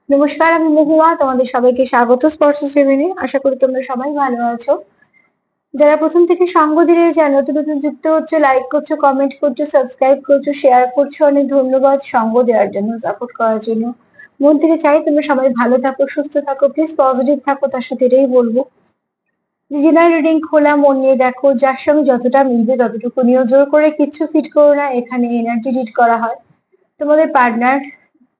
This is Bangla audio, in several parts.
নমস্কার, আমি মহুয়া। তোমাদের সবাইকে স্বাগত স্পর্শ সেভেনে। আশা করি তোমরা সবাই ভালো আছো। যারা প্রথম থেকে সঙ্গ দিয়ে যা নতুন নতুন যুক্ত হচ্ছে, লাইক করছো, কমেন্ট করছো, সাবস্ক্রাইব করছো, শেয়ার করছো, অনেক ধন্যবাদ সঙ্গ দেওয়ার জন্য, সাপোর্ট করার জন্য। মন থেকে চাই তোমরা সবাই ভালো থাকো, সুস্থ থাকো, প্লিজ পজিটিভ থাকো। তার সাথে এটাই বলবো যে জেনারেল রিডিং খোলা মন নিয়ে দেখো, যার সঙ্গে যতটা মিলবে ততটুকু নিয়ে, জোর করে কিছু ফিট করো না। এখানে এনার্জি রিড করা হয়। তোমাদের পার্টনার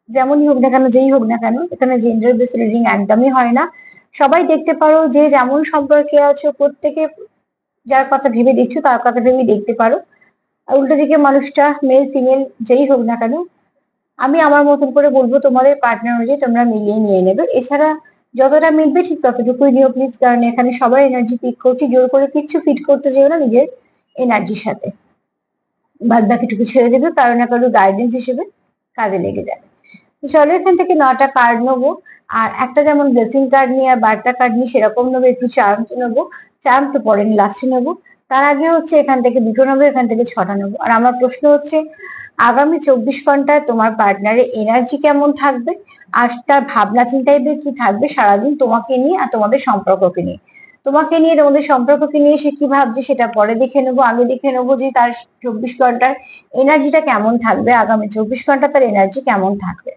যেমনই হোক না কেন, যেই হোক না কেন, এখানে জেন্ডার বেস রিডিং একদমই হয় না। সবাই দেখতে পারো, যে যেমন সম্পর্কে আছো প্রত্যেকে যার কথা ভেবে দেখছো তার কথা ভেবে দেখতে পারো। আর উল্টো দিকে মানুষটা মেল ফিমেল যেই হোক না কেন, আমি আমার মতন করে বলবো তোমাদের পার্টনার অনুযায়ী তোমরা মিলিয়ে নিয়ে নেবে। এছাড়া যতটা মিলবে ঠিক ততটুকুই নিও প্লিজ, কারণ এখানে সবাই এনার্জি পিক করছি। জোর করে কিচ্ছু ফিট করতে যেও না নিজের এনার্জির সাথে। বাদ বাকিটুকু ছেড়ে দেবে, কারো না কারো গাইডেন্স হিসেবে কাজে লেগে যাবে। চলো এখান থেকে 9টা কার্ড নেবো। আর একটা যেমন ব্লেসিং কার্ড নিয়ে আর বার্তা কার্ড নিয়ে সেরকম নেবো, একটু চার্ম নেবো। চার্ম তো পরে লাস্টে নেবো। তার আগে হচ্ছে এখান থেকে 2টো নেবো, এখান থেকে 6টা নেবো। আর আমার প্রশ্ন হচ্ছে, আগামী 24 ঘন্টায় তোমার পার্টনারের এনার্জি কেমন থাকবে, আর তার ভাবনা চিন্তায় কি থাকবে সারাদিন তোমাকে নিয়ে আর তোমাদের সম্পর্ককে নিয়ে। তোমাকে নিয়ে, তোমাদের সম্পর্ককে নিয়ে সে কি ভাবছে সেটা পরে দেখে নেবো। আগে দেখে নেবো যে তার 24 ঘন্টার এনার্জিটা কেমন থাকবে, আগামী 24 ঘন্টা তার এনার্জি কেমন থাকবে।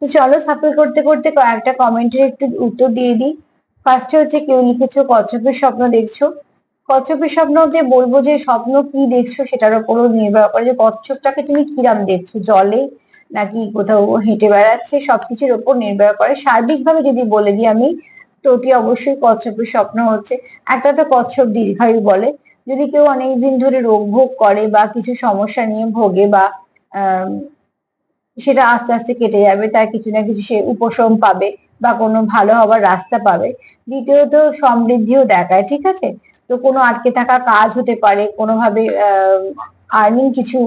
তো চলো সাফল করতে করতে কয়েকটা কমেন্টের একটু উত্তর দিয়ে দিই। ফার্স্টে হচ্ছে কেউ লিখেছো কচ্ছপের স্বপ্ন দেখছো। কচ্ছপের স্বপ্নতে বলবো যে স্বপ্ন কি দেখছো সেটার উপরও নির্ভর করে যে কচ্ছপটাকে তুমি কিরাম দেখছো, জলে নাকি কোথাও হেঁটে বেড়াচ্ছে, সবকিছুর উপর নির্ভর করে। সার্বিকভাবে যদি বলে দিই আমি, তো অতি অবশ্যই কচ্ছপের স্বপ্ন হচ্ছে। একটা তো কচ্ছপ দীর্ঘায়ু বলে। যদি কেউ অনেকদিন ধরে রোগ ভোগ করে বা কিছু সমস্যা নিয়ে ভোগে, বা আহ সেটা আস্তে আস্তে কেটে যাবে, তার কিছু না কিছু সে উপশম পাবে বা কোনো ভালো হবার রাস্তা পাবে। দ্বিতীয়ত সমৃদ্ধিও দেখায়, ঠিক আছে। তো কোনো আটকে থাকা কাজ হতে পারে, কোনোভাবে আর্নিং কিছু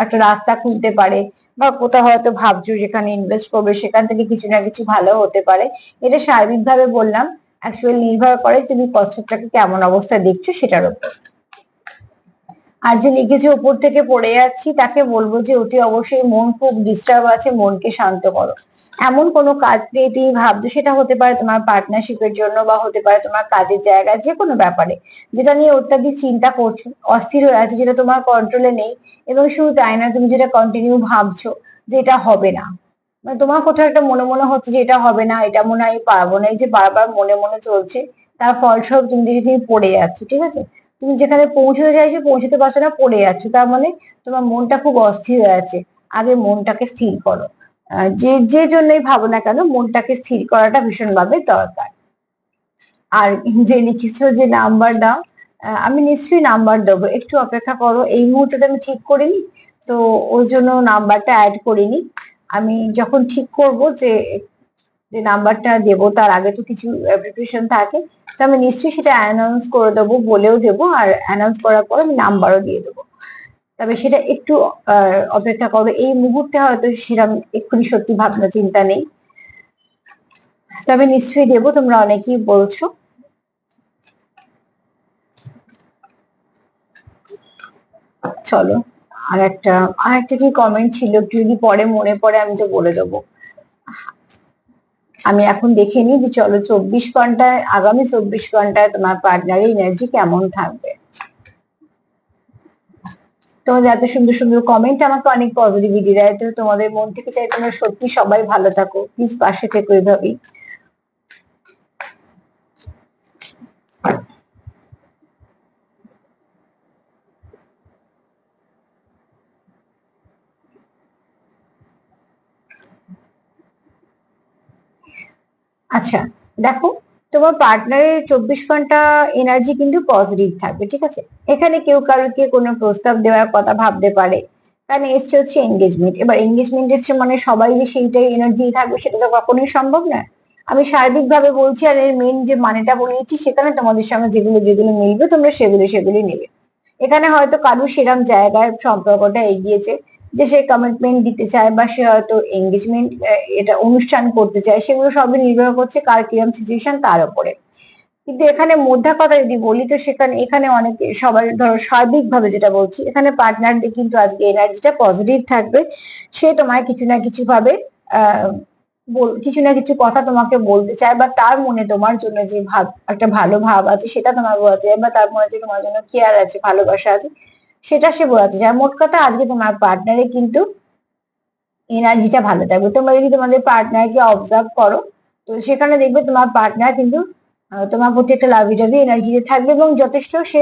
একটা রাস্তা খুলতে পারে, বা কোথাও হয়তো ভাবছো যেখানে ইনভেস্ট করবে সেখান থেকে কিছু না কিছু ভালো হতে পারে। এটা সার্বিকভাবে বললাম। অ্যাকচুয়ালি নির্ভর করে তুমি কচ্ছপটাকে কেমন অবস্থায় দেখছো সেটার উপর। আর যে লিখেছে উপর থেকে পড়ে যাচ্ছি, তাকে বলবো যে অতি অবশ্যই মন খুব ডিস্টার্ব আছে, মনকে শান্ত করো। এমন কোনো কাজ নিয়ে তুমি ভাবছো, সেটা হতে পারে তোমার পার্টনারশিপের জন্য বা হতে পারে তোমার কাজের জায়গায়, যে কোনো ব্যাপারে যেটা নিয়ে অত্যাধিক চিন্তা করছো, অস্থির হয়ে আছে, যেটা তোমার কন্ট্রোলে নেই। এবং শুধু তাই না, তুমি যেটা কন্টিনিউ ভাবছো যে এটা হবে না, মানে তোমার কোথাও একটা মনে মনে হচ্ছে যে এটা হবে না, এটা মনে হয় পারবো না, এই যে বারবার মনে মনে চলছে, তার ফলস্বরূপ তুমি পড়ে যাচ্ছ, ঠিক আছে। তুমি যেখানে পৌঁছতে চাইছো পৌঁছতে পারছো না, পড়ে যাচ্ছ, তার মানে তোমার মনটা খুব অস্থির হয়ে আছে। আগে মনটাকে স্থির করো। যে যে জন্যই ভাবো না কেন, মনটাকে স্থির করাটা ভীষণ ভাবে দরকার। আর যে লিখেছো যে নাম্বার দাও, আমি নিশ্চয়ই নাম্বার দেবো, একটু অপেক্ষা করো। এই মুহূর্তে তো আমি ঠিক করিনি, তো ওই জন্য নাম্বারটা অ্যাড করিনি। আমি যখন ঠিক করব যে যে নাম্বারটা দেবো, তার আগে তো কিছু প্রিপারেশন থাকে। তো আমি নিশ্চয়ই সেটা অ্যানাউন্স করে দেবো, বলেও দেবো, আর অ্যানাউন্স করার পর আমি নাম্বারও দিয়ে দেবো। তবে সেটা একটু অপেক্ষা করো। এই মুহূর্তে হয়তো সেরকম এক্ষুনি সত্যি ভাবনা চিন্তা নেই, তবে নিশ্চয়ই দেবো। তোমরা অনেকেই বলছো। চলো আর একটা কি কমেন্ট ছিল, একটু যদি পরে মনে পড়ে আমি তো বলে দেবো। আমি এখন দেখে নিই যে চলো 24 ঘন্টায়, আগামী 24 ঘন্টায় তোমার পার্টনারের এনার্জি কেমন থাকবে। তোমাদের এত সুন্দর সুন্দর কমেন্ট আমাকে অনেক পজিটিভিটি দেয়। তো তোমাদের মন থেকে চাই তোমরা সত্যি সবাই ভালো থাকো, প্লিজ পাশে থেকো এভাবেই। আচ্ছা, দেখো, তোমার পার্টনারের 24 ঘন্টা এনার্জি কিন্তু পজিটিভ থাকবে, ঠিক আছে। এখানে কেউ কারোকে কোনো প্রস্তাব দেওয়ার কথা ভাবতে পারে, কারণ এসছে হচ্ছে এঙ্গেজমেন্ট। এবার এঙ্গেজমেন্ট এসছে মানে সবাই যে সেইটাই এনার্জি থাকবে সেটা তো কখনোই সম্ভব নয়। আমি সার্বিক ভাবে বলছি, আর এর মেন যে মানেটা বলেছি, সেখানে তোমাদের সঙ্গে যেগুলো যেগুলো মিলবে তোমরা সেগুলি নেবে। এখানে হয়তো কারো সেরাম জায়গায় সম্পর্কটা এগিয়েছে, যে সে কমিটমেন্ট দিতে চায়, বা সে হয়তো এঙ্গেজমেন্ট, এটা অনুষ্ঠান করতে চায়, সেগুলো সবই নির্ভর করছে কার কিরম সিচুয়েশন তার উপরে। কিন্তু এখানে মোদ্দা কথা যদি বলি, তো এখানে অনেক সবার, ধরো সার্বিক ভাবে যেটা বলছি, এখানে পার্টনারদের কিন্তু আজকে এনার্জিটা পজিটিভ থাকবে। সে তোমায় কিছু না কিছু ভাবে আহ কিছু না কিছু কথা তোমাকে বলতে চায়, বা তার মনে তোমার জন্য যে ভাব, একটা ভালো ভাব আছে সেটা তোমার বোঝাতে চায়, বা তার মনে যে তোমার জন্য কেয়ার আছে, ভালোবাসা আছে, সেটা সে বোঝাতে চায়। মোট কথা আজকে তোমার পার্টনারে কিন্তু এনার্জিটা ভালো থাকবে। তোমরা যদি তোমাদের পার্টনারকে অবজার্ভ করো, তো সেখানে দেখবে তোমার পার্টনার কিন্তু তোমার প্রতি একটা লাভি টাভি এনার্জিতে থাকবে, এবং যথেষ্ট সে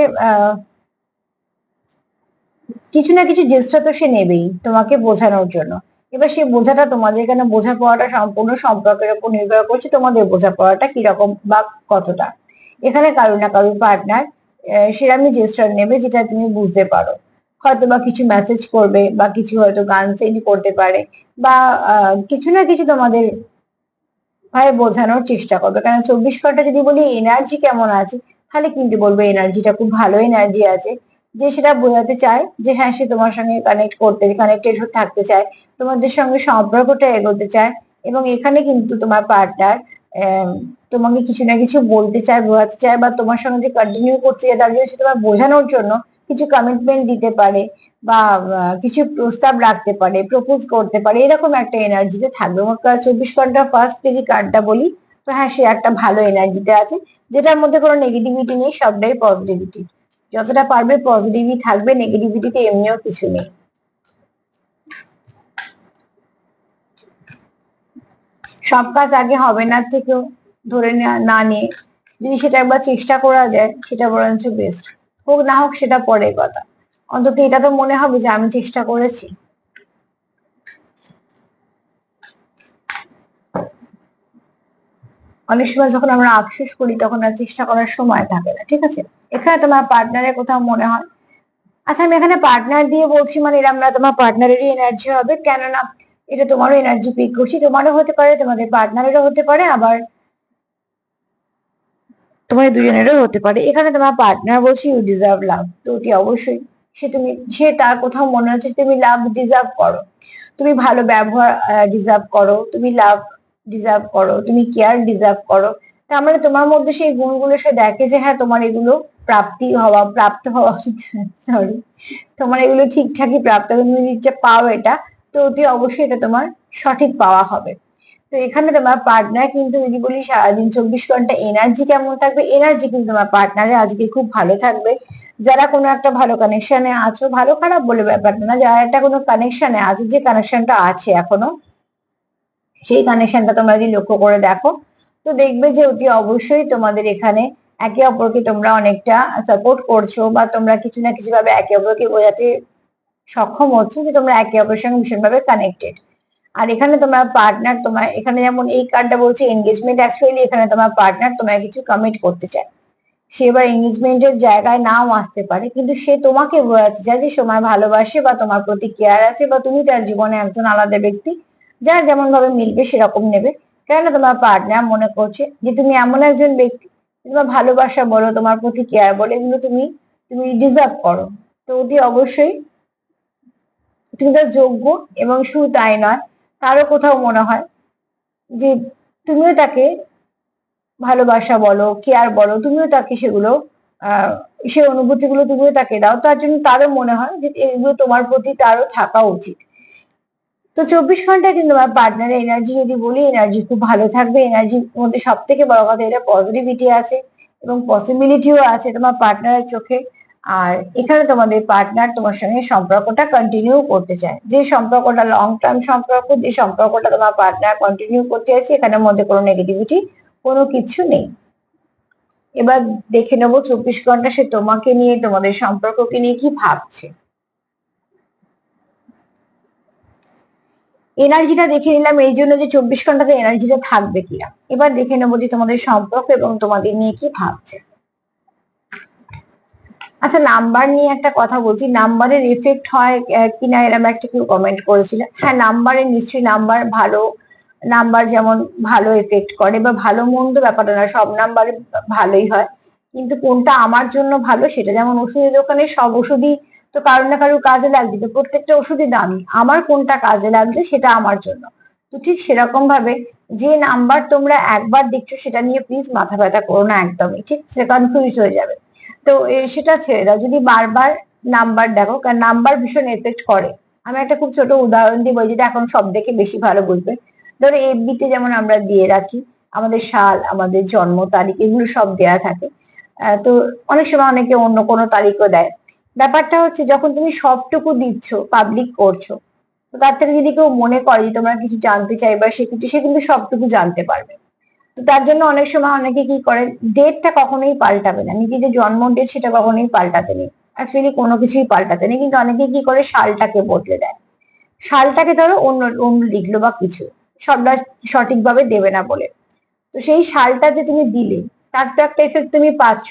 কিছু না কিছু চেষ্টা তো সে নেবেই তোমাকে বোঝানোর জন্য। এবার সেই বোঝাটা তোমাদের এখানে বোঝাপড়াটা সম্পূর্ণ সম্পর্কের উপর নির্ভর করছে, তোমাদের বোঝাপড়াটা কিরকম বা কতটা। এখানে কারো না কারো পার্টনার সেরামি জেস্টার নেবে যেটা তুমি বুঝতে পারো। হয়তো বা কিছু মেসেজ করবে, বা কিছু হয়তো গান সেন্ড করতে পারে, বা কিছু না কিছু তোমাদের ভাই বোঝানোর চেষ্টা করবে। কারণ 24 ঘন্টা যদি বলি এনার্জি কেমন আছে, তাহলে কিন্তু বলবো এনার্জিটা খুব ভালো এনার্জি আছে। যে সেটা বোঝাতে চায় যে হ্যাঁ সে তোমার সঙ্গে কানেক্টেড থাকতে চায়, তোমাদের সঙ্গে সম্পর্কটা এগোতে চায়। এবং এখানে কিন্তু তোমার পার্টনার তোমাকে কিছু না কিছু বলতে চায়, বোঝাতে চায়, বা তোমার সঙ্গে যে কন্টিনিউ করতে চায় তার জন্য সে তোমার বোঝানোর জন্য কিছু কমিটমেন্ট দিতে পারে, বা কিছু প্রস্তাব রাখতে পারে, প্রপোজ করতে পারে, এরকম একটা এনার্জিতে থাকবে। মোট কথা 24 ঘন্টা ফার্স্ট যদি কার্ডটা বলি, তো হ্যাঁ সে একটা ভালো এনার্জিতে আছে, যেটার মধ্যে কোনো নেগেটিভিটি নেই, সবটাই পজিটিভিটি। যতটা পারবে পজিটিভই থাকবে, নেগেটিভিটিতে এমনিও কিছু নেই। সব কাজ আগে হবে না থেকেও ধরে না নিয়ে যদি সেটা একবার চেষ্টা করা যায়, সেটা বরঞ্চ বেস্ট। হোক না হোক সেটা পরের কথা, অন্তত এটা তো মনে হবে যে আমি চেষ্টা করেছি। অনেক সময় যখন আমরা আফসোস করি তখন আর চেষ্টা করার সময় থাকে না, ঠিক আছে। এখানে তোমার পার্টনারের কোথাও মনে হয়, আচ্ছা আমি এখানে পার্টনার দিয়ে বলছি মানে এরকম না তোমার পার্টনারেরই এনার্জি হবে, কেননা এটা তোমারও এনার্জি পিক করছি, তোমারও হতে পারে, তোমাদের পার্টনারেরও হতে পারে, আবার তোমাদের দুজনেরও হতে পারে। এখানে তোমার পার্টনার বলছে ইউ ডিজার্ভ লাভ, তো অতি অবশ্যই সে তার কোথাও মনে হচ্ছে তুমি লাভ ডিজার্ভ করো, তুমি ভালো ব্যবহার ডিজার্ভ করো, তুমি লাভ ডিজার্ভ করো, তুমি কেয়ার ডিজার্ভ করো। তার মানে তোমার মধ্যে সেই গুণগুলো সে দেখে যে হ্যাঁ তোমার এগুলো প্রাপ্ত হওয়া সরি, তোমার এগুলো ঠিকঠাকই প্রাপ্ত, তুমি যে পাও এটা, তো অতি অবশ্যই এটা তোমার সঠিক পাওয়া হবে। তো এখানে তোমার পার্টনার কিন্তু যদি বলি সারাদিন 24 ঘন্টা এনার্জি কেমন থাকবে, এনার্জি কিন্তু তোমার পার্টনারে আজকে খুব ভালো থাকবে। যারা কোনো একটা ভালো কানেকশনে আছো, ভালো খারাপ বলে ব্যাপারটা না, যারা একটা কোনো কানেকশনে আছে, যে কানেকশনটা আছে এখনো, সেই কানেকশনটা তোমরা যদি লক্ষ্য করে দেখো, তো দেখবে যে অতি অবশ্যই তোমাদের এখানে একে অপরকে তোমরা অনেকটা সাপোর্ট করছো, বা তোমরা কিছু না কিছু ভাবে একে অপরকে বোঝাতে সক্ষম হচ্ছে যে তোমরা একে অপরের সঙ্গে ভীষণভাবে কানেক্টেড। আর এখানে তোমার পার্টনার তোমার এখানে যেমন এই কার্ডটা বলছে এনগেজমেন্ট, অ্যাকচুয়ালি এখানে তোমার পার্টনার তোমায় কিছু কমিট করতে চায়। সে এবার এনগেজমেন্টের জায়গায় নাও আসতে পারে, কিন্তু সে তোমাকে বোঝাতে চায় যে সময় ভালোবাসে, বা তোমার প্রতি কেয়ার আছে, বা তুমি তার জীবনে একজন আলাদা ব্যক্তি, যার যেমন ভাবে মিলবে সেরকম নেবে। কেননা তোমার পার্টনার মনে করছে যে তুমি এমন একজন ব্যক্তি, তোমার ভালোবাসা বলো, তোমার প্রতি কেয়ার বলো, এগুলো তুমি তুমি ডিজার্ভ করো। তো অতি অবশ্যই তুমি তার যোগ্য। এবং শুধু তাই নয়, তারও কোথাও মনে হয় যে তুমিও তাকে ভালোবাসা বলো, কেয়ার বলো, তুমিও তাকে সেগুলো আহ সে অনুভূতিগুলো তুমিও তাকে দাও, তার জন্য তারও মনে হয় যে এগুলো তোমার প্রতি তারও থাকা উচিত। তো 24 ঘন্টা কিন্তু আমার পার্টনারের এনার্জি যদি বলি, এনার্জি খুব ভালো থাকবে। এনার্জির মধ্যে সব থেকে বড় কথা এটা পজিটিভিটি আছে, এবং পসিবিলিটিও আছে তোমার পার্টনারের চোখে। আর এখানে তোমাদের পার্টনার তোমার সঙ্গে সম্পর্কটা কন্টিনিউ করতে চায়, যে সম্পর্কটা লং টার্ম সম্পর্ক, যে সম্পর্কটা তোমার পার্টনার কন্টিনিউ করতে চাইছে, এখানের মধ্যে কোনো নেগেটিভিটি কোনো কিছু নেই। এবার দেখে নেবো 24 ঘন্টা সে তোমাকে নিয়ে, তোমাদের সম্পর্ককে নিয়ে কি ভাবছে। এনার্জিটা দেখে নিলাম এই জন্য যে 24 ঘন্টাতে এনার্জিটা থাকবে কিনা। এবার দেখে নেবো যে তোমাদের সম্পর্ক এবং তোমাদের নিয়ে কি ভাবছে। আচ্ছা নাম্বার নিয়ে একটা কথা বলছি, নাম্বারের এফেক্ট হয় কিনা এরকম একটা কেউ কমেন্ট করেছিল। হ্যাঁ নাম্বারের নিশ্চয়ই নাম্বার ভালো, নাম্বার যেমন ভালো এফেক্ট করে, বা ভালো মন্দ ব্যাপারটা না, সব নাম্বারে ভালোই হয়। কিন্তু কোনটা আমার জন্য ভালো, সেটা যেমন ওষুধের দোকানে সব ওষুধই তো কারোর না কারোর কাজে লাগছে, তো প্রত্যেকটা ওষুধই দামি, আমার কোনটা কাজে লাগছে সেটা আমার জন্য। তো ঠিক সেরকম ভাবে যে নাম্বার তোমরা একবার দেখছো সেটা নিয়ে প্লিজ মাথা ব্যথা করো না একদমই, ঠিক সে কনফিউজ হয়ে যাবে। তো সেটা ছেড়ে দাও, যদি বারবার নাম্বার দেখো, কারণ নাম্বার ভীষণ এফেক্ট করে। আমি একটা খুব ছোট উদাহরণ দিব যেটা এখন সব থেকে বেশি ভালো বুঝবে। ধরো এফবিতে যেমন আমরা দিয়ে রাখি আমাদের সাল, আমাদের জন্ম তারিখ, এগুলো সব দেয়া থাকে। তো অনেক সময় অনেকে অন্য কোনো তারিখও দেয়। ব্যাপারটা হচ্ছে যখন তুমি সবটুকু দিচ্ছ, পাবলিক করছো, তো তার থেকে যদি কেউ মনে করে যে তোমরা কিছু জানতে চাই বা সে কিন্তু সবটুকু জানতে পারবে। তো তার জন্য অনেক সময় অনেকে কি করে, ডেটটা কখনোই পাল্টাবে না, নিজের যে জন্ম ডেট সেটা কখনোই পাল্টাতে নেই, অ্যাকচুয়ালি কোনো কিছুই পাল্টাতে নেই, কিন্তু অনেকে কি করে সালটাকে বদলে দেয়। সালটাকে ধরো অন্য অন্য লিখলো বা কিছু, সবটা সঠিকভাবে দেবে না বলে। তো সেই সালটা যে তুমি দিলে তার তো একটা এফেক্ট তুমি পাচ্ছ,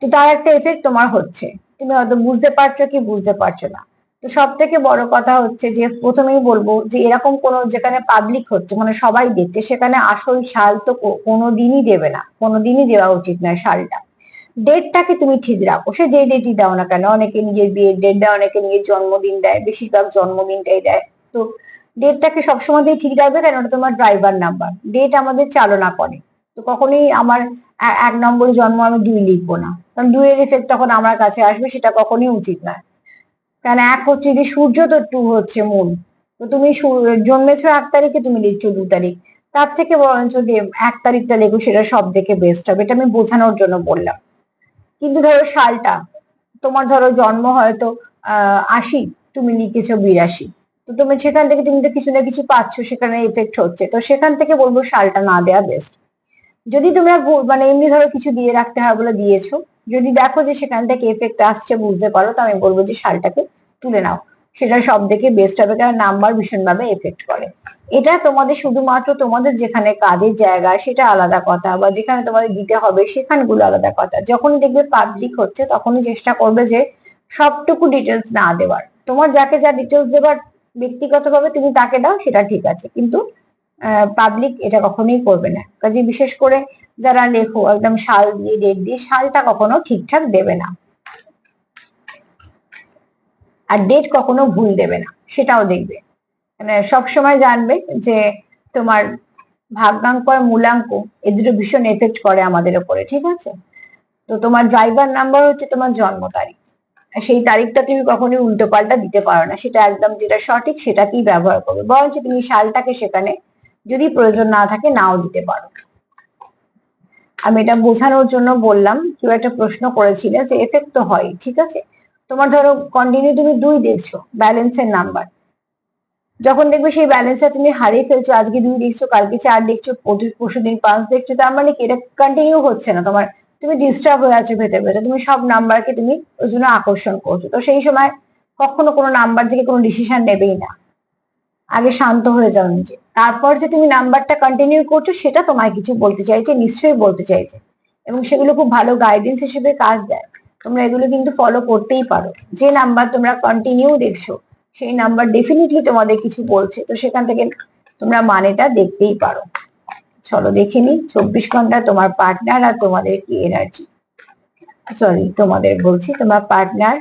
তো তার একটা এফেক্ট তোমার হচ্ছে, তুমি হয়তো বুঝতে পারছো কি বুঝতে পারছো না। তো সব থেকে বড় কথা হচ্ছে যে প্রথমেই বলবো যে এরকম কোনো যেখানে পাবলিক হচ্ছে মানে সবাই দেখছে, সেখানে আসল সাল তো কোনোদিনই দেবে না, কোনোদিনই দেওয়া উচিত নয় সালটা। ডেটটাকে তুমি ঠিক রাখো, সে যে ডেটই দাও না কেন, অনেকে নিজের বিয়ের ডেট দেয়, অনেকে নিজের জন্মদিন দেয়, বেশিরভাগ জন্মদিনটাই দেয়। তো ডেটটাকে সবসময় ঠিক রাখবে, কেন ওটা তোমার ড্রাইভার নাম্বার, ডেট আমাদের চালনা করে। তো কখনোই আমার এক নম্বরে জন্ম আমি 2 লিখবো না, কারণ 2 এর এফেক্ট তখন আমার কাছে আসবে, সেটা কখনোই উচিত নয়। কারণ 1 হচ্ছে যদি সূর্য, তো 2 হচ্ছে মূল। তো তুমি জন্মেছো 1 তারিখে, তুমি লিখছো 2 তারিখ, তার থেকে বরঞ্চ যে 1 তারিখটা লেখো, সেটা সব থেকে বেস্ট হবে, এটা আমি বোঝানোর জন্য বললাম। কিন্তু ধরো সালটা তোমার, ধরো জন্ম হয়তো 80, তুমি লিখেছো 82, তো তুমি সেখান থেকে তুমি তো কিছু না কিছু পাচ্ছ, সেখানে এফেক্ট হচ্ছে, তো সেখান থেকে বলবো সালটা না দেয়া বেস্ট। যদি তোমরা মানে এমনি ধরো কিছু দিয়ে রাখতে হয় বলে দিয়েছো, যদি দেখো যে সেখান থেকে এফেক্ট আসছে বুঝতে পারো, তো আমি বলবো যে সালটাকে তুলে নাও, সেটা সব থেকে বেস্ট হবে, কারণ নাম্বার ভীষণভাবে এফেক্ট করে। এটা তোমাদের শুধুমাত্র তোমাদের যেখানে কাজের জায়গা সেটা আলাদা কথা, বা যেখানে তোমাদের দিতে হবে সেখানগুলো আলাদা কথা, যখন দেখবে পাবলিক হচ্ছে তখনই চেষ্টা করবে যে সবটুকু ডিটেলস না দেওয়ার। তোমার যাকে যা ডিটেলস দেওয়ার ব্যক্তিগতভাবে তুমি তাকে দাও, সেটা ঠিক আছে, কিন্তু পাবলিক এটা কখনোই করবে না। কাজে বিশেষ করে যারা লেখো একদম সাল দিয়ে ডেট দিয়ে, সালটা কখনো ঠিকঠাক দেবে না, আর ডেট কখনো ভুল দেবে না, সেটাও দেখবে। মানে সবসময় জানবে যে তোমার ভাগ্যাঙ্ক আর মূলাঙ্ক, এ দুটো ভীষণ এফেক্ট করে আমাদের উপরে, ঠিক আছে? তো তোমার ড্রাইভার নাম্বার হচ্ছে তোমার জন্ম তারিখ, সেই তারিখটা তুমি কখনোই উল্টো পাল্টা দিতে পারো না, সেটা একদম যেটা সঠিক সেটাকেই ব্যবহার করবে, বরঞ্চ তুমি সালটাকে সেখানে যদি প্রয়োজন না থাকে নাও দিতে পারো। আমি এটা বোঝানোর জন্য বললাম। কেউ একটা প্রশ্ন করেছিলে যে এফেক্ট তো হয়, ঠিক আছে, তোমার ধরো কন্টিনিউ তুমি 2 দেখছো ব্যালেন্সের নাম্বার, যখন দেখবে সেই ব্যালেন্সটা তুমি হারিয়ে ফেলছো, আজকে 2 দেখছো, কালকে 4 দেখছো, পরশুদিন 5 দেখছো, তার মানে কি এটা কন্টিনিউ হচ্ছে না তোমার, তুমি ডিস্টার্ব হয়ে আছো ভেতরে ভেতরে, তুমি সব নাম্বারকে তুমি ওই জন্য আকর্ষণ করছো। তো সেই সময় কখনো কোনো নাম্বার থেকে কোনো ডিসিশন নেবেই না, আগে শান্ত হয়ে যাও নিজে, তারপর যে তুমি নাম্বারটা কন্টিনিউ করছো সেটা তোমায় কিছু বলতে চাইছে, নিশ্চয়ই বলতে চাইছে, এবং সেগুলো খুব ভালো গাইডেন্স হিসেবে কাজ দেয়। তোমরা এগুলো কিন্তু ফলো করতেই পারো, যে নাম্বার তোমরা কন্টিনিউ দেখছো সেই নাম্বার ডেফিনেটলি তোমাদের কিছু বলছে, তো সেখান থেকে তোমরা মানেটা দেখতেই পারো। চলো দেখে নি 24 ঘন্টা তোমার পার্টনার আর তোমাদের কি এনার্জি, সরি তোমাদের বলছি, তোমার পার্টনার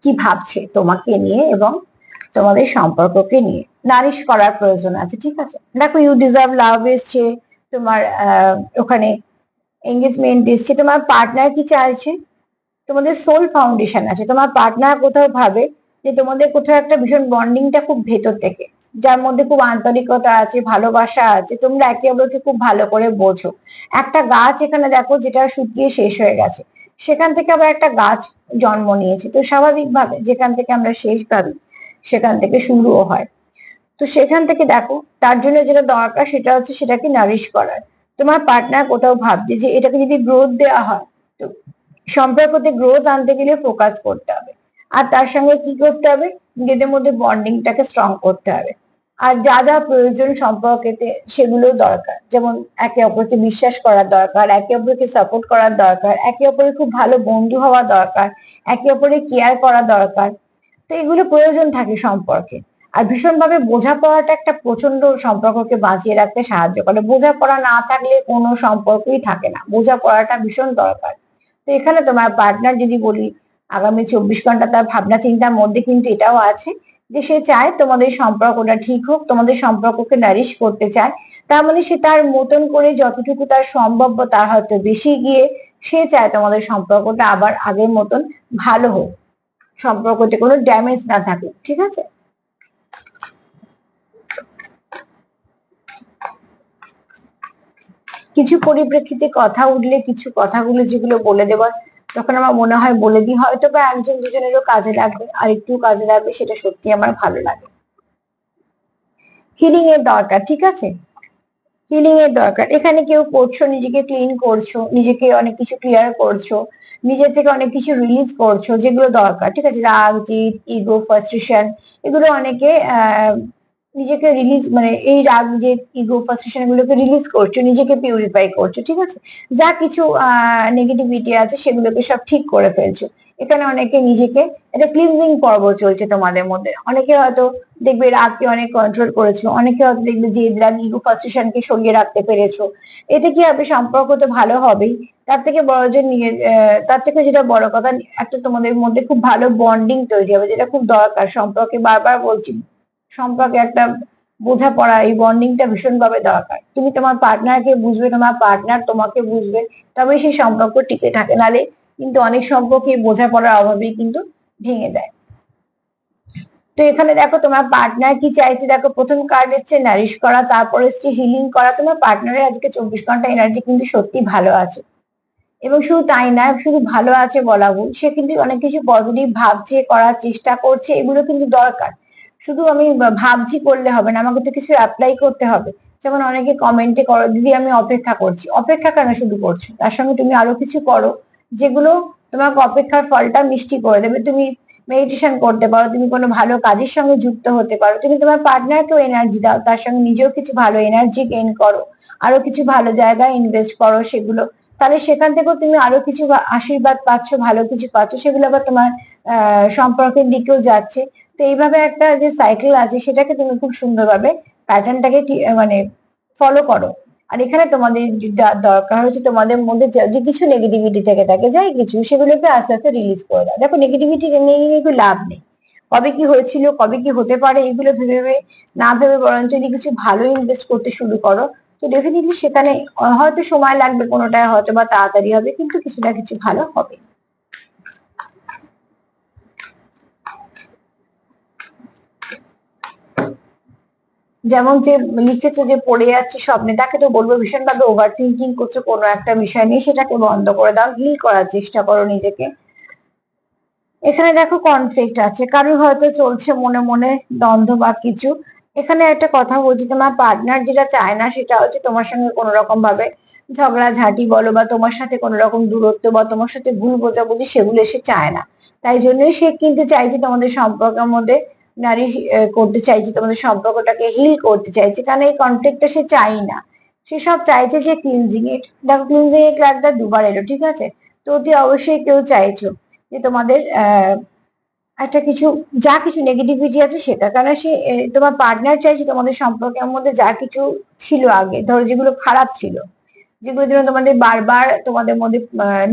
কি ভাবছে তোমাকে নিয়ে এবং তোমাদের সম্পর্ককে নিয়ে। নারিশ করার প্রয়োজন আছে, ঠিক আছে? দেখো ইউ ডিজার্ভ লাভ এসছে, তোমার ওখানে এঙ্গেজমেন্ট এসছে, তোমার পার্টনার কি চাইছে, তোমাদের সোল ফাউন্ডেশন আছে, তোমার পার্টনার কোথাও ভাবে যে তোমাদের কোথাও একটা ভীষণ বন্ডিংটা খুব ভেতর থেকে, যার মধ্যে খুব আন্তরিকতা আছে, ভালোবাসা আছে, তোমরা একে অপরকে খুব ভালো করে বোঝো। একটা গাছ এখানে দেখো যেটা শুকিয়ে শেষ হয়ে গেছে, সেখান থেকে আবার একটা গাছ জন্ম নিয়েছে, তো স্বাভাবিকভাবে যেখান থেকে আমরা শেষ ভাবি সেখান থেকে শুরুও হয়। তো সেখান থেকে দেখো তার জন্য যেটা দরকার সেটা হচ্ছে সেটাকে নারিশ করার। তোমার পার্টনার কোথাও ভাবছে যে এটাকে যদি গ্রোথ দেওয়া হয়, তো সম্পর্কতে গ্রোথ আনতে গেলে ফোকাস করতে হবে, আর তার সঙ্গে কি করতে হবে, নিজেদের মধ্যে বন্ডিংটাকে স্ট্রং করতে হবে, আর যা যা প্রয়োজন সম্পর্কেতে সেগুলো দরকার, যেমন একে অপরকে বিশ্বাস করার দরকার, একে অপরকে সাপোর্ট করার দরকার, একে অপরের খুব ভালো বন্ধু হওয়া দরকার, একে অপরের কেয়ার করা দরকার। তো এগুলো প্রয়োজন থাকে সম্পর্কে। আর ভীষণভাবে বোঝাপড়াটা একটা প্রচন্ড সম্পর্ককে বাঁচিয়ে রাখতে সাহায্য করে, বোঝাপড়া না থাকলে কোনো সম্পর্কই থাকে না, বোঝাপড়াটা ভীষণ দরকার। তো এখানে তোমার পার্টনার যদি বলি, আগামী 24 ঘন্টা তার ভাবনা চিন্তার মধ্যে কিন্তু এটাও আছে যে সে চায় তোমাদের সম্পর্কটা ঠিক হোক, তোমাদের সম্পর্ককে নারিশ করতে চায়। তার মানে সে তার মতন করে যতটুকু তার সম্ভাব্য, তার হয়তো বেশি গিয়ে সে চায় তোমাদের সম্পর্কটা আবার আগের মতন ভালো হোক, সম্পর্কতে কোনো ড্যামেজ না থাকুক, ঠিক আছে? কিছু পরিপ্রেক্ষিতে কথা উঠলে কিছু কথাগুলো যেগুলো বলে দেওয়ার, তখন আমার মনে হয় বলে দিই, হয়তো বা একজন দুজনেরও কাজে লাগবে, আর একটু কাজে লাগবে, সেটা সত্যি আমার ভালো লাগে। হিলিং এর দরকার, ঠিক আছে, হিলিং এর দরকার। এখানে কেউ করছো, নিজেকে ক্লিন করছো, নিজেকে অনেক কিছু ক্লিয়ার করছো, নিজের থেকে অনেক কিছু রিলিজ করছো, যেগুলো দরকার, ঠিক আছে, রাগ, জিদ, ইগো, ফ্রাস্ট্রেশন, এগুলো অনেকে নিজেকে রিলিজ, মানে এই রাগ, জেদ, ইগো, ফ্রাস্ট্রেশন গুলোকে রিলিজ করছো, নিজেকে পিউরিফাই করছো, ঠিক আছে, যা কিছু নেগেটিভিটি আছে সেগুলোকে সব ঠিক করে ফেলছো। এখানে অনেকে নিজেকে, একটা ক্লিনজিং পর্ব চলছে তোমাদের মধ্যে। অনেকে হয়তো দেখবে রাগকে অনেক কন্ট্রোল করেছো, অনেকে হয়তো দেখবে জেদ, রাগ, ইগো, ফ্রাস্ট্রেশনকে সরিয়ে রাখতে পেরেছো। এতে কি হবে, সম্পর্ক তো ভালো হবেই, তার থেকে বড় যে তার থেকে যেটা বড় কথা, একটা তোমাদের মধ্যে খুব ভালো বন্ডিং তৈরি হবে, যেটা খুব দরকার সম্পর্কে। বারবার বলছি, সম্পর্কে একটা বোঝাপড়া, এই বন্ডিংটা ভীষণ ভাবে দরকার। তুমি তোমার পার্টনারকে বুঝবে, তোমার পার্টনার তোমাকে বুঝবে, তবে সেই সম্পর্ক টিকে থাকে, নালে কিন্তু অনেক সম্পর্কে বোঝাপড়ার অভাবেই কিন্তু ভেঙে যায়। তো এখানে দেখো তোমার পার্টনার কি চাইছে, দেখো প্রথম কার্ড এসছে নারিশ করা, তারপরে এসছে হিলিং করা। তোমার পার্টনারের আজকে 24 ঘন্টা এনার্জি কিন্তু সত্যি ভালো আছে। এবং শুধু তাই না, শুধু ভালো আছে বলা ভুল, সে কিন্তু অনেক কিছু পজিটিভ ভাবছে, করার চেষ্টা করছে, এগুলো কিন্তু দরকার। শুধু আমি ভাবছি করলে হবে না, আমাকে তো কিছু অ্যাপ্লাই করতে হবে। যেমন অনেকে কমেন্টে করো, দিদি আমি অপেক্ষা করছি। অপেক্ষা কেন শুধু করছো, তার সঙ্গে তুমি আরো কিছু করো, যেগুলো তোমাকে অপেক্ষার ফলটা মিষ্টি করে দেবে। তুমি মেডিটেশন করতে পারো, তুমি কোনো ভালো কাজের সঙ্গে যুক্ত হতে পারো, তুমি তোমার পার্টনারকেও এনার্জি দাও, তার সঙ্গে নিজেও কিছু ভালো এনার্জি গেইন করো, আরো কিছু ভালো জায়গায় ইনভেস্ট করো সেগুলো। তাহলে সেখান থেকেও তুমি আরো কিছু আশীর্বাদ পাচ্ছ, ভালো কিছু পাচ্ছ, সেগুলো আবার তোমার সম্পর্কের দিকেও যাচ্ছে। তো এইভাবে একটা যে সাইকেল আছে, সেটাকে তুমি খুব সুন্দরভাবে প্যাটার্নটাকে মানে ফলো করো। আর এখানে তোমাদের দরকার হচ্ছে, তোমাদের মধ্যে যদি কিছু নেগেটিভিটি থেকে থাকে, যাই কিছু, সেগুলোকে আস্তে আস্তে রিলিজ করে দাও। দেখো নেগেটিভিটি নিয়ে কিন্তু লাভ নেই, কবে কি হয়েছিল, কবে কি হতে পারে, এগুলো ভেবে ভেবে না ভেবে বরঞ্চ যদি কিছু ভালো ইনভেস্ট করতে শুরু করো, তো ডেফিনেটলি সেখানে হয়তো সময় লাগবে, কোনোটায় হয়তো বা তাড়াতাড়ি হবে, কিন্তু কিছু না কিছু ভালো হবে। যেমন যে লিখেছো যে পড়ে যাচ্ছে স্বপ্নে, তাকে তো বলবো ভীষণ ভাবে ওভার থিঙ্কিং করছো কোনো একটা বিষয় নিয়ে, সেটাকে বন্ধ করে দাও, হিল করার চেষ্টা করো নিজেকে। এখানে দেখো কনফ্লিক্ট আছে, কারোর হয়তো চলছে মনে মনে দ্বন্দ্ব বা কিছু। এখানে একটা কথা বলছি, তোমার পার্টনার যেটা চায় না সেটা হচ্ছে তোমার সঙ্গে কোনো রকম ভাবে ঝগড়াঝাটি বলো, বা তোমার সাথে কোনো রকম দূরত্ব, বা তোমার সাথে ভুল বোঝাবুঝি, সেগুলো সে চায় না। তাই জন্যই সে কিন্তু চাইছে তোমাদের সম্পর্কের মধ্যে নারী করতে চাইছে, তোমাদের সম্পর্কটাকে হিল করতে চাইছে, কারণ এই কনফ্লিক্টটা সে চাই না। সে সব চাইছে যে ক্লিনজিং এর, দেখো ক্লিনজিং এর কার্ডটা দুবার এলো, ঠিক আছে। তো অতি অবশ্যই কেউ চাইছো যে তোমাদের একটা কিছু, যা কিছু নেগেটিভিটি আছে সেটা, কারণ সে তোমার পার্টনার চাইছে তোমাদের সম্পর্কের মধ্যে যা কিছু ছিল আগে, ধরো যেগুলো খারাপ ছিল, যেগুলোর জন্য তোমাদের বারবার তোমাদের মধ্যে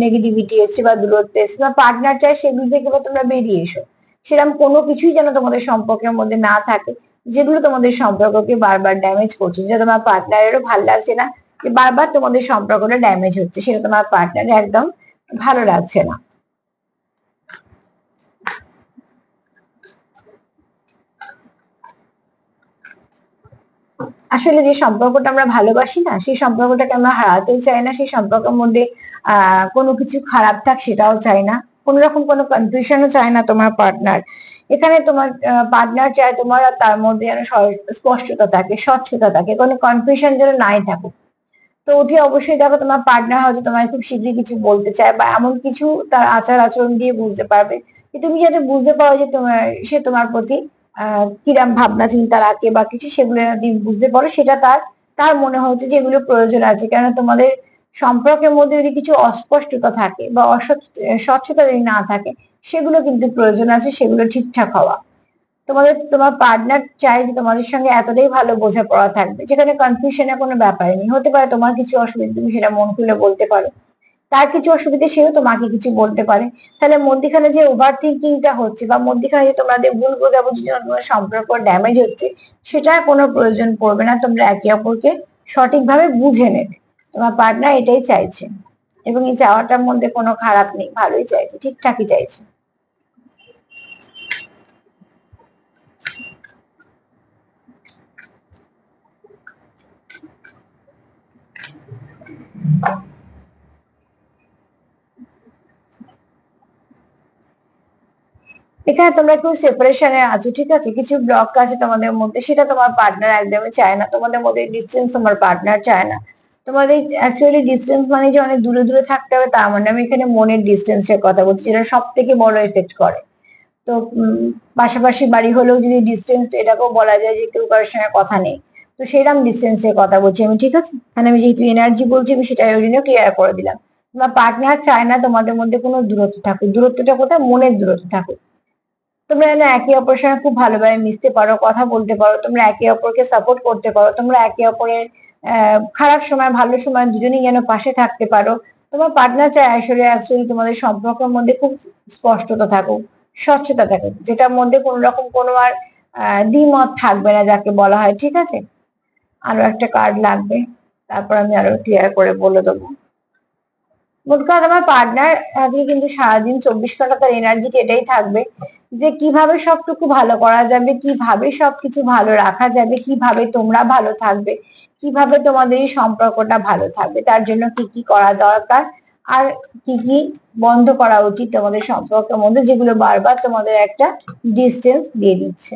নেগেটিভিটি এসছে বা দূরত্ব এসছে, তোমার পার্টনার চায় সেগুলো থেকে এবার তোমরা বেরিয়ে এসো। সেরকম কোনো কিছুই যেন তোমাদের সম্পর্কের মধ্যে না থাকে, যেগুলো তোমাদের সম্পর্ককে বারবার ড্যামেজ করছে, যেটা তোমার পার্টনারেরও ভালো লাগছে না, যে বারবার তোমাদের সম্পর্কটা ড্যামেজ হচ্ছে, সেটা তোমার পার্টনারের একদম ভালো লাগছে না। আসলে যে সম্পর্কটা আমরা ভালোবাসি না, সেই সম্পর্কটাকে আমরা হারাতেও চাই না, সেই সম্পর্কের মধ্যে কোনো কিছু খারাপ থাক সেটাও চাই না, কোন রকম কোনো কনফিউশনও চায় না তোমার পার্টনার। এখানে তোমার পার্টনার চায় তোমার আর তার মধ্যে যেন স্পষ্টতা থাকে, স্বচ্ছতা থাকে, কোনো কনফিউশন যেন নাই থাকুক। তো অতি অবশ্যই দেখো তোমার পার্টনার হয়তো তোমায় খুব শীঘ্রই কিছু বলতে চায়, বা এমন কিছু তার আচার আচরণ দিয়ে বুঝতে পারবে, যে তুমি যাতে বুঝতে পারো যে তোমার, সে তোমার প্রতি কিরম ভাবনা চিন্তা রাখে বা কিছু, সেগুলো যদি বুঝতে পারো, সেটা তার তার মনে হচ্ছে যে এগুলো প্রয়োজন আছে। কেন তোমাদের সম্পর্কের মধ্যে যদি কিছু অস্পষ্টতা থাকে বা স্বচ্ছতা যদি না থাকে, সেগুলো কিন্তু প্রয়োজন আছে, সেগুলো ঠিকঠাক হওয়া। তোমার পার্টনার চাই যে তোমাদের সঙ্গে এতটাই ভালো বোঝাপড়া থাকবে, যেখানে কনফিউশনের কোনো ব্যাপারই নেই। হতে পারে তোমার কিছু অসুবিধা, তুমি সেটা মন খুলে বলতে পারো, তার কিছু অসুবিধা, সেও তোমাকে কিছু বলতে পারে। তাহলে মধ্যিখানে যে ওভার থিঙ্কিংটা হচ্ছে, বা মধ্যিখানে যে তোমাদের ভুল বোঝাবুঝির জন্য তোমার সম্পর্ক ড্যামেজ হচ্ছে, সেটার কোনো প্রয়োজন পড়বে না। তোমরা একে অপরকে সঠিকভাবে বুঝে নেবে, তোমার পার্টনার এটাই চাইছে। এবং এই চাওয়াটার মধ্যে কোনো খারাপ নেই, ভালোই চাইছে, ঠিকঠাকই চাইছে। এখানে তোমরা কেউ সেপারেশনে আছো, ঠিক আছে, কিছু ব্লক আছে তোমাদের মধ্যে, সেটা তোমার পার্টনার একদমই চায় না, তোমাদের মধ্যে ডিস্টেন্স তোমার পার্টনার চায় না। তোমাদের অ্যাকচুয়ালি ডিস্টেন্স মানে যে অনেক দূরে দূরে থাকতে হবে তা মানে, আমি এখানে মনের ডিস্টেন্সের কথা বলছি, যেটা সব থেকে বড় এফেক্ট করে। তো পাশাপাশি বাড়ি হলেও যদি ডিস্টেন্স, এটাকেও বলা যায় যে কেউ কারোর সঙ্গে কথা নেই, তো সেরকম ডিস্টেন্সের কথা বলছি আমি, ঠিক আছে। এখানে আমি যেহেতু এনার্জি বলছি, আমি সেটা ওই জন্য ক্লিয়ার করে দিলাম। তোমার পার্টনার চায় না তোমাদের মধ্যে কোনো দূরত্ব থাকুক, দূরত্বটা কোথায়, মনের দূরত্ব থাকুক। তোমরা যেন একে অপরের সঙ্গে খুব ভালোভাবে মিশতে পারো, কথা বলতে পারো, তোমরা একে অপরকে সাপোর্ট করতে পারো, তোমরা একে অপরের খারাপ সময় ভালো সময় দুজনেই যেন পাশে থাকতে পারো। তোমার পার্টনার চায় আসলে অ্যাকচুয়ালি তোমাদের সম্পর্কের মধ্যে খুব স্পষ্টতা থাকুক, স্বচ্ছতা থাকুক, যেটার মধ্যে কোনো রকম কোনো আর দ্বিমত থাকবে না, যাকে বলা হয়, ঠিক আছে। আরো একটা কার্ড লাগবে, তারপর আমি আরো ক্লিয়ার করে বলে দেবো। মোট কথা, আমার পার্টনার আজকে কিন্তু সারাদিন 24 ঘন্টা তার এনার্জিটা এটাই থাকবে যে কিভাবে সবটুকু ভালো করা যাবে, কিভাবে সবকিছু ভালো রাখা যাবে, কিভাবে তোমরা ভালো থাকবে, কিভাবে তোমাদের এই সম্পর্কটা ভালো থাকবে, তার জন্য কি কি করা দরকার, আর কি কি বন্ধ করা উচিত তোমাদের সম্পর্কের মধ্যে, যেগুলো বারবার তোমাদের একটা ডিস্টেন্স দিয়ে দিচ্ছে।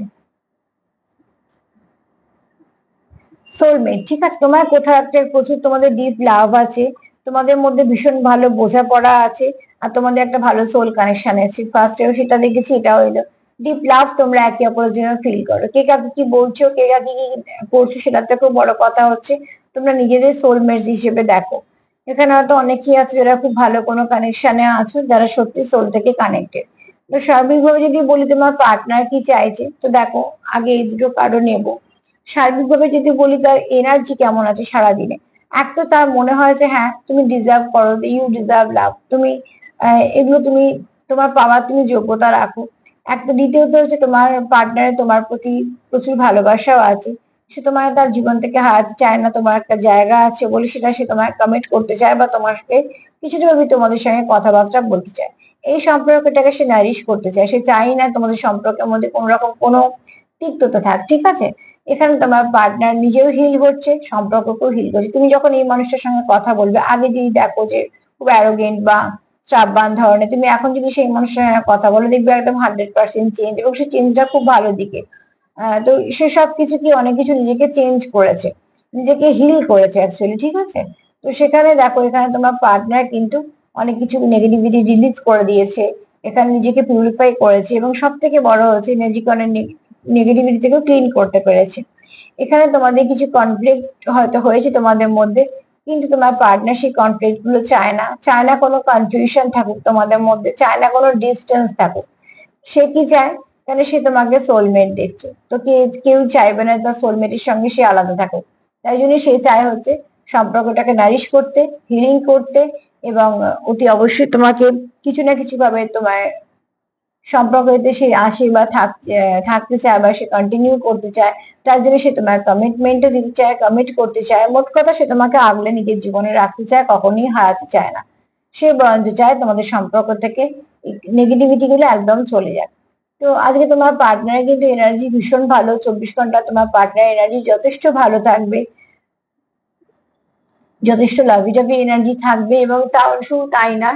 সোলমেট, ঠিক আছে, তোমার কোথাও একটা প্রচুর তোমাদের ডিপ লাভ আছে, তোমাদের মধ্যে ভীষণ ভালো বোঝাপড়া আছে, আর তোমাদের একটা ভালো সোল কানেকশন আছে। ফার্স্টেও সেটা দেখেছি, এটা হইলো ডিপ লাভ, তোমরা একে অপরের জন্য ফিল করো, কে কাকে কি বলছো, কে কাকে কি করছো, সেটার থেকেও বড় কথা হচ্ছে তোমরা নিজেদের সোলমেটস হিসেবে দেখো। এখানে হয়তো অনেকেই আছে যারা খুব ভালো কোনো কানেকশনে আছো, যারা সত্যি সোল থেকে কানেক্টেড। তো সার্বিকভাবে যদি বলি তোমার পার্টনার কি চাইছে, তো দেখো আগে এই দুটো কার্ডও নেবো। সার্বিকভাবে যদি বলি তার এনার্জি কেমন আছে সারাদিনে, এক তো তার মনে হয় যে হ্যাঁ তুমি ডিজার্ভ করো, ইউ ডিজার্ভ লাভ, তুমি এগুলো তুমি তোমার পাওয়ার তুমি যোগ্যতা রাখো। এক তো, দ্বিতীয়ত হচ্ছে তোমার পার্টনারের তোমার প্রতি প্রচুর ভালোবাসাও আছে, সে তোমার তার জীবন থেকে হারাতে চায় না, তোমার একটা জায়গা আছে বলে সেটা সে তোমার কমিট করতে চায়, বা তোমাকে কিছুটা ভাবে তোমাদের সঙ্গে কথাবার্তা বলতে চায়, এই সম্পর্কটাকে সে নারিশ করতে চায়, সে চাই না তোমাদের সম্পর্কের মধ্যে কোন রকম কোনো তিক্ততা থাক, ঠিক আছে। এখানে তোমার পার্টনার নিজেও হিল হচ্ছে, সম্পর্ককেও হিল করছে। তুমি যখন এই মানুষটার সঙ্গে কথা বলবে, আগে যদি দেখো যে খুব অ্যারোগেন্ট বা শ্রাববান ধরনের, তুমি এখন যদি সেই মানুষের সঙ্গে কথা বলো, দেখবে একদম 100% চেঞ্জ, এবং সেই চেঞ্জটা খুব ভালো দিকে। তো সে সব কিছু কি অনেক কিছু নিজেকে চেঞ্জ করেছে, নিজেকে হিল করেছে অ্যাকচুয়ালি, ঠিক আছে। তো সেখানে দেখো, এখানে তোমার পার্টনার কিন্তু অনেক কিছু নেগেটিভিটি রিলিজ করে দিয়েছে, এখানে নিজেকে পিউরিফাই করেছে, এবং সব থেকে বড় হচ্ছে নিজেকে অনেক নেগেটিভিটি থেকে ক্লিন করতে পেরেছে। এখানে তোমাদের কিছু কনফ্লিক্ট হয়তো হয়েছে তোমাদের মধ্যে, কিন্তু তোমার পার্টনার সেই কনফ্লিক্ট গুলো চায় না, চায় না কোনো কনফিউশন থাকুক তোমাদের মধ্যে, চায় না কোনো ডিস্টেন্স থাকুক। সে কি চায়, কেন সে তোমাকে সোলমেট দেখছে, তো কেউ চাইবে না তার সোলমেটের সঙ্গে সে আলাদা থাকুক। তাই জন্য সে চায় হচ্ছে সম্পর্কটাকে নারিশ করতে, হিলিং করতে, এবং অতি অবশ্যই তোমাকে কিছু না কিছু ভাবে তোমার সম্পর্কতে সে আসে বা থাকতে চায়, বা সে কন্টিনিউ করতে চায়। তার জন্য সে তোমার কমিটমেন্টও দিতে চায়, কমিট করতে চায়, মোট কথা সে তোমাকে আগলে নিজের জীবনে রাখতে চায়, কখনোই হারাতে চায় না। সে বরঞ্চ চায় তোমাদের সম্পর্ক থেকে নেগেটিভিটি গুলো একদম চলে যায়। তো আজকে তোমার পার্টনার কিন্তু এনার্জি ভীষণ ভালো, 24 ঘন্টা তোমার পার্টনার এনার্জি যথেষ্ট ভালো থাকবে, যথেষ্ট লাভি টাভি এনার্জি থাকবে, এবং তাও শুধু তাই না,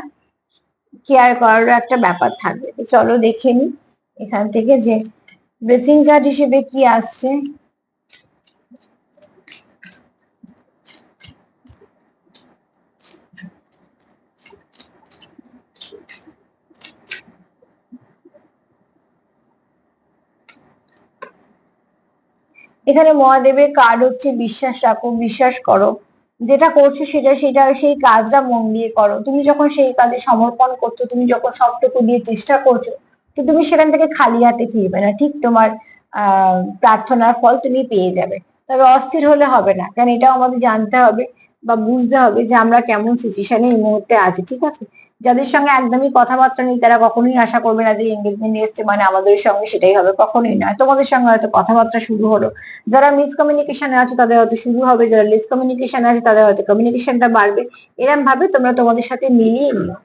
কেয়ার করারও একটা ব্যাপার থাকবে। তো চলো দেখে নি এখান থেকে যে ব্লেসিং কার্ড হিসেবে কি আসছে। এখানে মহাদেবের কার্ড হচ্ছে বিশ্বাস রাখো, বিশ্বাস করো, যেটা করছো সেটা সেই কাজটা মন দিয়ে করো। তুমি যখন সেই কাজে সমর্পণ করছো, তুমি যখন সবটুকু দিয়ে চেষ্টা করছো, তো তুমি সেখান থেকে খালি হাতে ফিরবে না, ঠিক তোমার প্রার্থনার ফল তুমি পেয়ে যাবে। তবে অস্থির হলে হবে না, কারণ এটাও আমাদের জানতে হবে বা বুঝতে হবে যে আমরা কেমন সিচুয়েশনে এই মুহূর্তে আছি, ঠিক আছে। যাদের সঙ্গে একদমই কথাবার্তা নেই, তারা কখনোই আশা করবে না যে এঙ্গেজমেন্ট এসছে মানে আমাদের সঙ্গে সেটাই হবে, কখনোই না। তোমাদের সঙ্গে হয়তো কথাবার্তা শুরু হলো, যারা মিসকমিউনিকেশনে আছে তাদের হয়তো শুরু হবে, যারা লেস কমিউনিকেশন আছে তাদের হয়তো কমিউনিকেশনটা বাড়বে। এরকম ভাবে তোমরা তোমাদের সাথে মিলিয়ে নিও।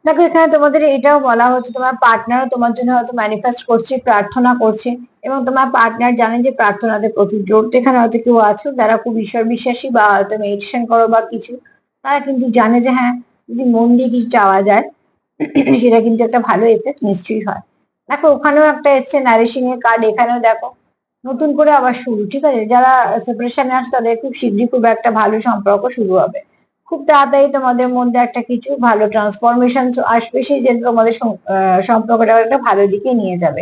দেখো এখানে তোমাদের এটাও বলা হচ্ছে তোমার পার্টনারও তোমার জন্য হয়তো ম্যানিফেস্ট করছে, প্রার্থনা করছে, এবং তোমার পার্টনার জানে যে প্রার্থনাতে প্রচুর জোর। এখানে হয়তো কেউ আছো যারা খুব ঈশ্বর বিশ্বাসী বা হয়তো মেডিটেশন করো বা কিছু, তারা কিন্তু জানে যে হ্যাঁ, যদি মন দিয়ে কিছু চাওয়া যায় সেটা কিন্তু একটা ভালো এফেক্ট নিশ্চয়ই হয়। দেখো ওখানেও একটা এসছে নারিশিং এর কার্ড, এখানেও দেখো নতুন করে আবার শুরু। ঠিক আছে, যারা সেপারেশনে আছে তাদের খুব শীঘ্রই খুব একটা ভালো সম্পর্ক শুরু হবে। খুব তাড়াতাড়ি তোমাদের মধ্যে একটা কিছু ভালো ট্রান্সফরমেশন আসবে, সেই জন্য তোমাদের সম্পর্কটা একটা ভালো দিকে নিয়ে যাবে।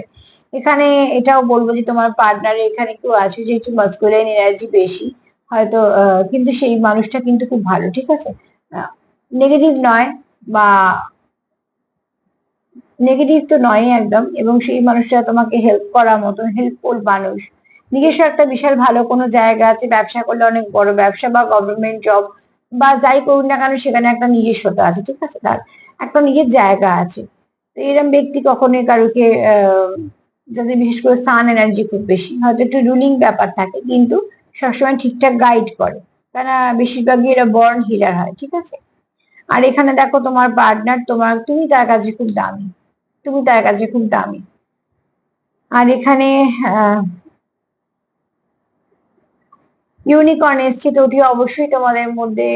এখানে এটাও বলবো যে তোমার পার্টনার এখানে কেউ আছে যে একটু মাস্কুলাইন এনার্জি বেশি হয়তো, কিন্তু সেই মানুষটা কিন্তু খুব ভালো। ঠিক আছে, নেগেটিভ নয় বা নেগেটিভ তো নয় একদম, এবং সেই মানুষটা তোমাকে হেল্প করার মতো হেল্পফুল মানুষ। নিজস্ব একটা বিশাল ভালো কোনো জায়গা আছে, ব্যবসা করলে অনেক বড় ব্যবসা বা গভর্নমেন্ট জব বা যাই করুন না কেন সেখানে একটা নিজস্বতা আছে। ঠিক আছে, তার একটা নিজের জায়গা আছে। তো এরকম ব্যক্তি কখনোই কারোকে যাদের বিশেষ করে সান এনার্জি খুব বেশি, হয়তো একটু রুলিং ব্যাপার থাকে, কিন্তু সবসময় ঠিকঠাক গাইড করে, কেন বেশিরভাগই এরা বর্ন হিলার হয়। ঠিক আছে, আর এখানে দেখো তোমার পার্টনার তুমি তার কাছে খুব দামি, তুমি তার কাছে খুব দামি। আর এখানে ইউনিকর্ন এসছে, তো ওটি অবশ্যই তোমাদের মধ্যে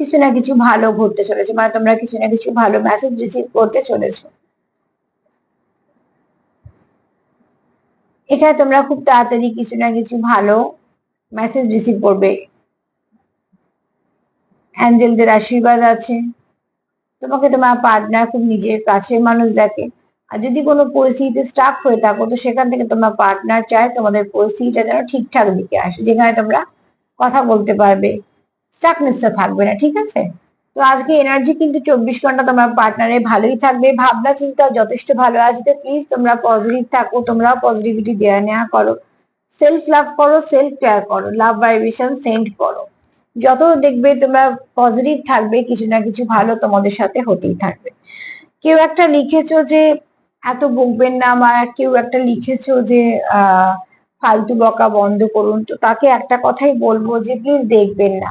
কিছু না কিছু ভালো ঘটতে চলেছে, মানে তোমরা কিছু না কিছু ভালো মেসেজ রিসিভ করতে চলেছো। এখানে তোমরা খুব তাড়াতাড়ি কিছু না কিছু ভালো মেসেজ রিসিভ করবে, অ্যাঞ্জেলদের আশীর্বাদ আছে। তোমাকে তোমার পার্টনার খুব নিজের কাছের মানুষ দেখে। আর যদি কোনো পরিস্থিতিতে স্টাক হয়ে থাকো, তো সেখান থেকে তোমার পার্টনার চায় তোমাদের পরিস্থিতিটা যেন ঠিকঠাক দিকে আসে, যেখানে তোমরা কথা বলতে পারবে, স্টাকনেসটা থাকবে না। ঠিক আছে, তো আজকে এনার্জি কিন্তু 24 ঘন্টা তোমার পার্টনারে ভালোই থাকবে, ভাবনা চিন্তা যথেষ্ট ভালো আসবে। প্লিজ তোমরা পজিটিভ থাকো, তোমরাও পজিটিভিটি দেওয়া নেওয়া করো, সেলফ লাভ করো, সেলফ কেয়ার করো, লাভ ভাইব্রেশন সেন্ড করো। যত দেখবে তোমরা পজিটিভ থাকবে, কিছু না কিছু ভালো তোমাদের সাথে হতেই থাকবে। কেউ একটা লিখেছো যে এত বকবেন না, বা কেউ একটা লিখেছো যে ফালতু বকা বন্ধ করুন, তো তাকে একটা কথাই বলবো যে প্লিজ দেখবেন না,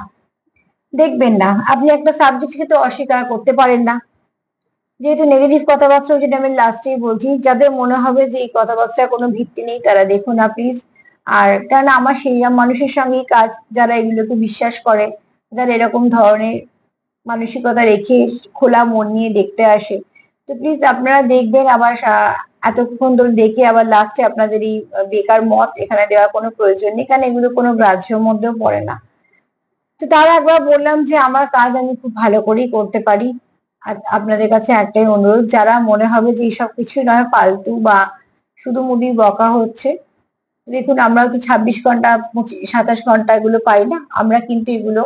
দেখবেন না। আপনি একটা সাবজেক্টকে তো অস্বীকার করতে পারেন না। যেহেতু নেগেটিভ কথাবার্তা, যেটা আমি লাস্টেই বলছি, যাদের মনে হবে যে এই কথাবার্তার কোনো ভিত্তি নেই তারা দেখো না প্লিজ। আর কারণ আমার সেই মানুষের সঙ্গেই কাজ, যারা এগুলোকে বিশ্বাস করে, যারা এরকম ধরনের মানসিকতা রেখে খোলা মন নিয়ে দেখতে আসে। তো প্লিজ আপনারা দেখবেন, আবার এতক্ষণ ধরে দেখে আবার লাস্টে আপনাদের এই বেকার মত এখানে দেওয়ার কোনো প্রয়োজন নেই, কারণ এগুলো কোনো গ্রাহ্যের মধ্যেও পড়ে না। তো তার একবার বললাম যে আমার কাজ আমি খুব ভালো করেই করতে পারি। আর আপনাদের কাছে একটাই অনুরোধ, যারা মনে হবে যে এইসব কিছু নয়, ফালতু বা শুধু মুদি বকা হচ্ছে, দেখুন আমরা তো 26 ঘন্টা 27 ঘন্টা এগুলো পাই না, আমরা কিন্তু এগুলো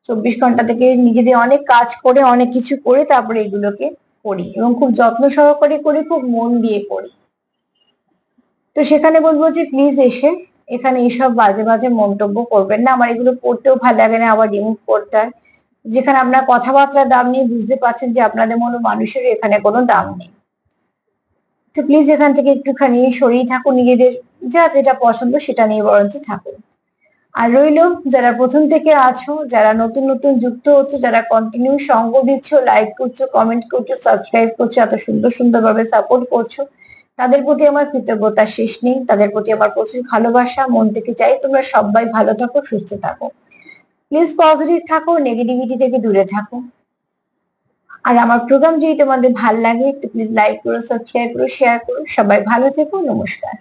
24 ঘন্টা থেকে নিজেদের অনেক কাজ করে অনেক কিছু করে তারপরে এগুলোকে করি, এবং খুব যত্ন সহকারে করি, খুব মন দিয়ে করি। তো সেখানে বলবো যে প্লিজ এসে এখানে এইসব বাজে বাজে মন্তব্য করবেন না, আমার এগুলো পড়তেও ভালো লাগে না, আবার রিমুভ করতে হয়। যেখানে আপনার কথাবার্তার দাম নিয়ে বুঝতে পারছেন যে আপনাদের মতো মানুষের এখানে কোনো দাম নেই। তো প্লিজ এখান থেকে একটুখানি সরিয়ে থাকুন, নিজেদের যা যেটা পছন্দ সেটা নিয়ে বরঞ্চ থাকুন। আর রইলো, যারা প্রথম থেকে আছো, যারা নতুন নতুন যুক্ত হচ্ছে, যারা কন্টিনিউ সঙ্গ দিচ্ছ, লাইক করছো, কমেন্ট করছো, সাবস্ক্রাইব করছো, এত সুন্দর সুন্দর ভাবে সাপোর্ট করছো, তাদের প্রতি আমার কৃতজ্ঞতা শেষ নেই, তাদের প্রতি আমার প্রচুর ভালোবাসা। মন থেকে চাই তোমরা সবাই ভালো থাকো, সুস্থ থাকো। প্লিজ পজিটিভ থাকো, নেগেটিভিটি থেকে দূরে থাকো। আর আমার প্রোগ্রাম যদি তোমাদের ভালো লাগে তো প্লিজ লাইক করো, সাবস্ক্রাইব করো, শেয়ার করো। সবাই ভালো থেকো, নমস্কার।